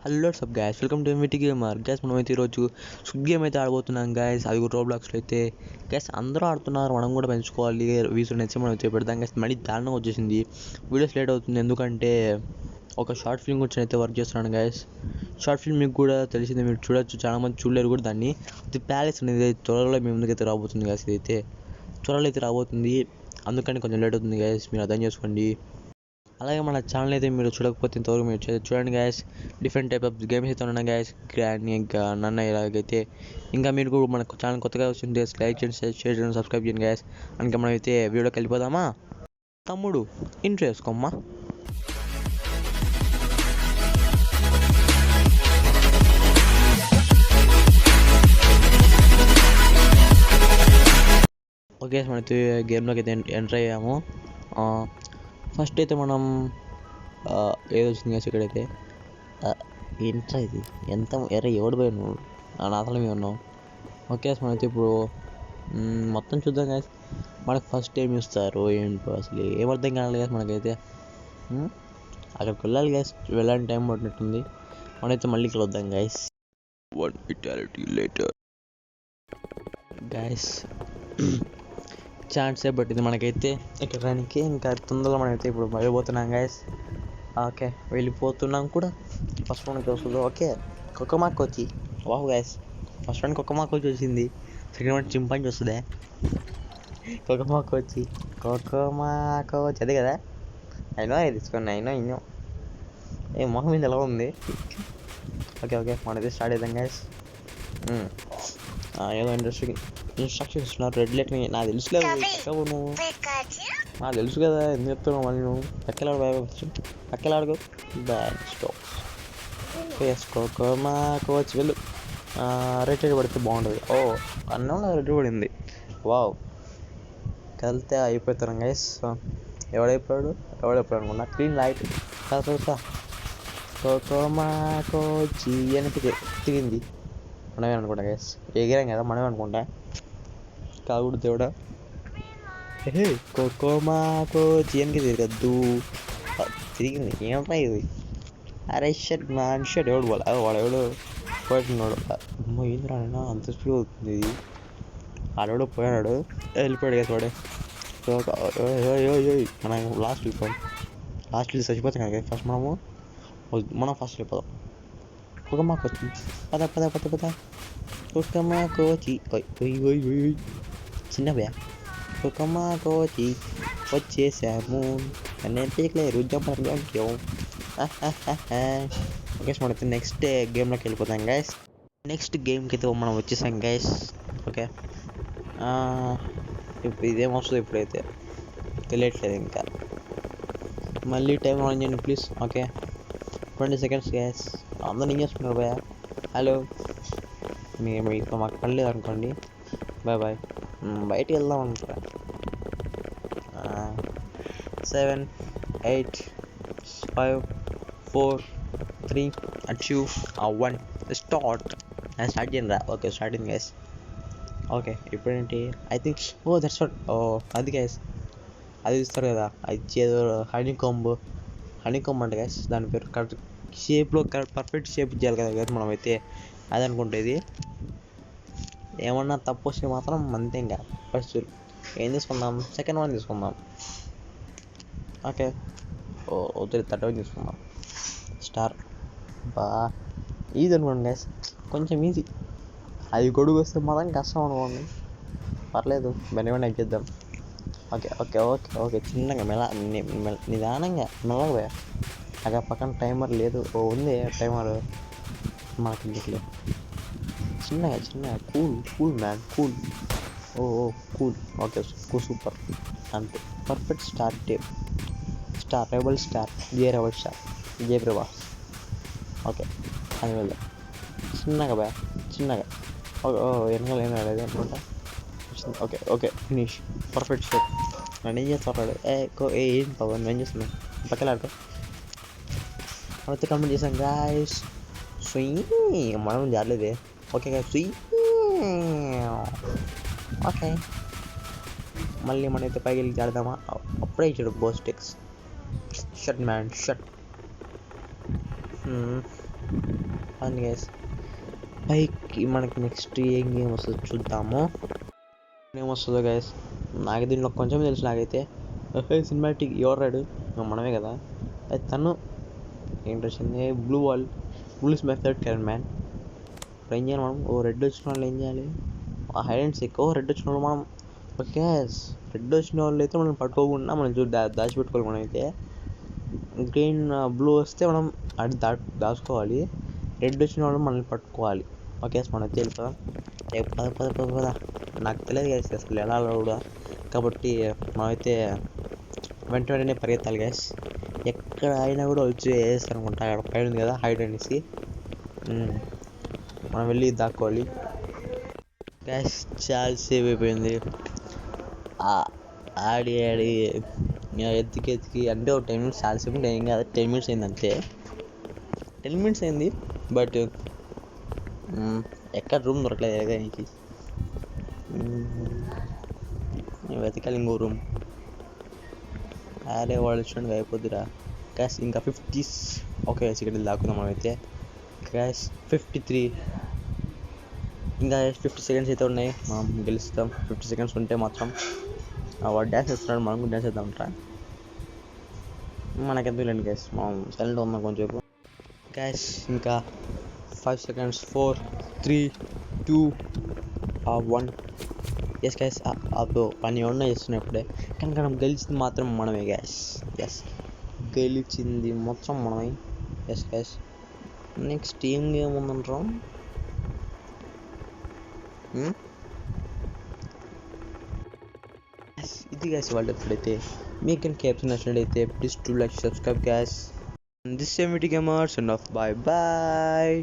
Hello సబ్ guys welcome to MVT gamer guys. మనమైతే ఈరోజు స్క్విడ్ గేమ్ అయితే ఆడబోతున్నాం గ్యాస్. అది కూడా రోబ్లాక్స్లో అయితే గ్యాస్ అందరూ ఆడుతున్నారు, మనం కూడా పెంచుకోవాలి. వ్యూస్ నచ్చి మనం అయితే పెడతాం గ్యాస్. మళ్ళీ దారుణంగా వచ్చేసింది, వీడియోస్ లేట్ అవుతుంది ఎందుకంటే ఒక షార్ట్ ఫిల్మ్ గురించి అయితే వర్క్ చేస్తున్నాను గ్యాస్. షార్ట్ ఫిల్మ్ మీకు కూడా తెలిసిందే, మీరు చూడొచ్చు, చాలామంది చూడలేరు కూడా దాన్ని. ది ప్యాలెస్ అనేది త్వరలో మీ ముందుకైతే రాబోతుంది గ్యాస్. ఇదైతే త్వరలో అయితే రాబోతుంది, అందుకని కొంచెం లేట్ అవుతుంది గ్యాస్, మీరు అర్థం చేసుకోండి. అలాగే మన ఛానల్ అయితే మీరు చూడకపోతే ఇంతవరకు మీరు చూడండి gas. Different type of games అయితే ఉన్నాయి గ్యాస్, గ్రాండ్ ఇంకా నన్న ఇలాగైతే. ఇంకా మీరు కూడా మన ఛానల్ కొత్తగా వచ్చింది, లైక్ చేయండి, షేర్ చేయండి, సబ్స్క్రైబ్ చేయండి గ్యాస్. ఇంకా మనం అయితే వీడియోకి వెళ్ళిపోదామా? తమ్ముడు ఇంట్రో వేసుకోమ్మా. ఓకే, మనైతే గేమ్లోకి అయితే ఎంటర్ అయ్యాము. ఫస్ట్ అయితే మనం ఏదో వచ్చింది గ్యాస్ ఇక్కడైతే. ఏంట్రా ఇది, ఎంత ఎవడు పోయి నువ్వు నా అసలు మేము ఉన్నావు. ఓకే, మనమైతే ఇప్పుడు మొత్తం చూద్దాం గ్యాస్. మనకు ఫస్ట్ ఏమి ఇస్తారు ఏంటో అసలు ఏమర్థం కావాలి గ్యాస్ మనకైతే. అక్కడికి వెళ్ళాలి గ్యాస్, వెళ్ళాలని టైం పట్టినట్టుంది. మనమైతే మళ్ళీ కలుద్దాం గ్యాస్. 1 eternity later gas. ఛాన్సే పట్టింది మనకైతే ఎక్కడానికి. ఇంకా తొందరలో మనమైతే ఇప్పుడు వెళ్ళిపోతున్నాం గ్యాస్. ఓకే, వెళ్ళిపోతున్నాం కూడా. ఫస్ట్ వన్కి వస్తుంది. ఓకే, కొక్కమాక్ వచ్చి వాహు గ్యాస్. ఫస్ట్ వన్కి కొక్కమాక్ వచ్చి వచ్చింది, సెకండ్ వన్ చింపాంజీ వస్తుందే. కొక్కమాక్ వచ్చి అదే కదా. అయినో అది తీసుకోండి, అయినో ఏ మొహం మీద ఎలా ఉంది. ఓకే ఓకే, మనైతే స్టార్ట్ అవుతాం గ్యాస్. ఏదో ఇన్స్ట్రక్షన్స్ ఇస్తున్నారు. రెడ్ లైట్ నాకు తెలుసులేదు, నువ్వు నాకు తెలుసు కదా, ఎందుకు చెప్తున్నావు మళ్ళీ నువ్వు. పక్కలాడుకో బ్యాడ్ స్టాప్ వేసుకోకో మా కోచ్ వెళ్ళు. రెడ్ పడితే బాగుంటుంది. ఓ అన్నంలో రెడ్ పడింది, వావ్. కలితే అయిపోతాను గైస్. ఎవడైపోయాడు అనుకున్నా. క్లీన్ లైట్ కదా కోకో మా కోచి వెనక్కి తిరిగింది. మనమే అనుకుంటా గైస్, ఎగిరాం కదా మనమే అనుకుంటా. కాకుడు దేవుడా, కోకో మా కోచి వెనక్కి తిరగద్దు, తిరిగింది. ఏమంటా ఇది? అరే షట్ మ్యాన్ షట్. ఎవడు వాడు పోయినాడు. అమ్మ ఏంది రానైనా అంత స్పీడ్ అవుతుంది ఇది. ఆడెవడో పోయాడు, వెళ్ళిపోయాడు గైస్ వాడే. మనం లాస్ట్ చచ్చిపోతాం కదా గైస్. ఫస్ట్ మనం ఫస్ట్ వెళ్ళిపోదాం. కుక్కమ్మ కోచి పద కుక్కమ్మ కోచి చిన్న బ్యా. కుక్కమ్మ కోచి వచ్చేసాము, లేరు జంపో. ఓకే, మనైతే నెక్స్ట్ గేమ్లోకి వెళ్ళిపోతాం గైస్. నెక్స్ట్ గేమ్కి అయితే మనం వచ్చేసాం గైస్. ఓకే, ఇప్పుడు ఇదేమొస్తుంది ఇప్పుడైతే తెలియట్లేదు ఇంకా. మళ్ళీ టైం ఆన్ చేయండి ప్లీజ్. Okay, 20 seconds gas. అందరూ ఏం చేస్తున్నారు భయ? హలో, మీకు మాకు పని లేదు అనుకోండి, బాయ్. బయటికి వెళ్దాం అనుకుంటా. 7 8 5 4 3 2 1 స్టార్ట్ చేయండి రా. Okay, starting gas. ఓకే, ఇప్పుడేంటి? I think that's what. అది గ్యాస్, అది ఇస్తారు కదా, అది ఏదో హనీకాంబ్ అంటే గ్యాస్ దాని పేరు. కరెక్ట్ షేప్లో పర్ఫెక్ట్ షేప్ చేయాలి కదా గ్యాస్ మనమైతే, అది అనుకుంటేది. ఏమన్నా తప్పు వస్తే మాత్రం అంతే. ఇంకా ఫస్ట్ ఏం తీసుకుందాం? సెకండ్ వన్ తీసుకుందాం. ఓకే, వద్దు 31 తీసుకుందాం. స్టార్ ఈజీ అనుకోండి గ్యాస్, కొంచెం ఈజీ. అది గొడుగు వస్తే మాత్రం కష్టం అనుకోండి, పర్లేదు బెనివన్ ఎక్కిద్దాం. ఓకే చిన్నగా నిదానంగా మెల్లగా పోయా. అక్కడ పక్కన టైమర్ లేదు. ఉంది టైమర్ మనకి ఇంట్లో. చిన్నగా cool man cool. Cool. Okay, super అంతే. Perfect star tape. Rebel star Jayaprabha. Okay, అది వెళ్దాం చిన్నగా బా, చిన్నగా. వెనకాల ఏం రాలేదు అనుకుంటా. Okay finish. Perfect shape. నన్ను ఏం చేస్తాడు? ఏం పవన్ నేను చేస్తున్నాను, పక్కన ఆడుకో. మనైతే కంప్లీట్ చేసాం గాయస్. మనం జాడలేదే. ఓకే గాయస్, ఓకే మళ్ళీ మనైతే పైకి వెళ్ళి జాడదామా? అప్పుడే ఇచ్చాడు బోస్టెక్స్. Shut man shut. పదండి గైస్ పైకి. మనకి నెక్స్ట్ ఏం గేమ్ వస్తుందో చూద్దాము. ఏమొస్తుందో గైస్, నాకు దీంట్లో కొంచెం తెలుసు. నాకైతే సినిమాటిక్ ఎవరు రాడు, మనమే కదా. అయితే తను ఏంటి వచ్చింది, blue is my favourite character man. ఇప్పుడు ఏం చేయాలి మనం, రెడ్ వచ్చిన వాళ్ళు ఏం చేయాలి, హైడ్ అండ్ సీక్. రెడ్ వచ్చిన వాళ్ళు మనం, ఓకే రెడ్ వచ్చిన వాళ్ళు అయితే మనం పట్టుకోకుండా మనం దాచిపెట్టుకోవాలి. మనం అయితే గ్రీన్ బ్లూ వస్తే మనం అటు దాచుకోవాలి. రెడ్ వచ్చిన వాళ్ళు మనల్ని పట్టుకోవాలి. ఓకే మనం అయితే వెళ్ళిపోదాం. పద నాకు తెలియదు గ్యాస్ అసలు ఎలా కూడా, కాబట్టి మనమైతే వెంటనే పరిగెత్తాలి గ్యాస్. ఎక్కడ అయినా కూడా వచ్చి వేస్తారు అనుకుంటా, అక్కడ పైన ఉంది కదా హైడ్ అనేసి, మనం వెళ్ళి దాక్కోవాలి. గ్యాస్ చాలా సేవ్ అయిపోయింది. ఆడి ఎత్తికి అంటే ఒక 10 minutes చాలా సేపు ఏం కాదు, 10 minutes అయింది అంతే. 10 minutes అయింది, బట్ ఎక్కడ రూమ్ దొరకలేదు ఎగడానికి. వెతకాలి ఇంకో రూమ్. అరే వాళ్ళు వచ్చినట్టుగా అయిపోద్దిరా గ్యాస్. ఇంకా 50. ఓకే ఇక్కడ దాక్కుందాం మనమైతే. గ్యాస్ 53, ఇంకా 50 seconds అయితే ఉన్నాయి, మనం గెలుస్తాం. 50 seconds ఉంటే మాత్రం వాడు డ్యాన్స్ వేస్తున్నాడు, మనం కూడా డ్యాన్స్ వేద్దాం రా. మనకెందుకు లేండి గ్యాస్, మనం సైలెంట్ ఉందాం కొంచెంసేపు. గ్యాస్ ఇంకా 5 seconds, 4, 3, 2, 1. ఎస్ గ్యాస్, అప్పుడు పని ఏమన్నా చేస్తున్నాయి ఇప్పుడే, కానీ మనం గెలిచింది మాత్రం మనమే గ్యాస్. ఎస్ గెలిచింది మొత్తం మనమే. ఎస్ గ్యాస్, నెక్స్ట్ ఏం గేమ్ ఉందంటారా, ఇది గ్యాస్ వాళ్ళు ఎప్పుడైతే మీకు కానీ క్యాప్స్ నచ్చినట్లయితే please to like, subscribe gas. This MVT Gamers and off. Bye bye.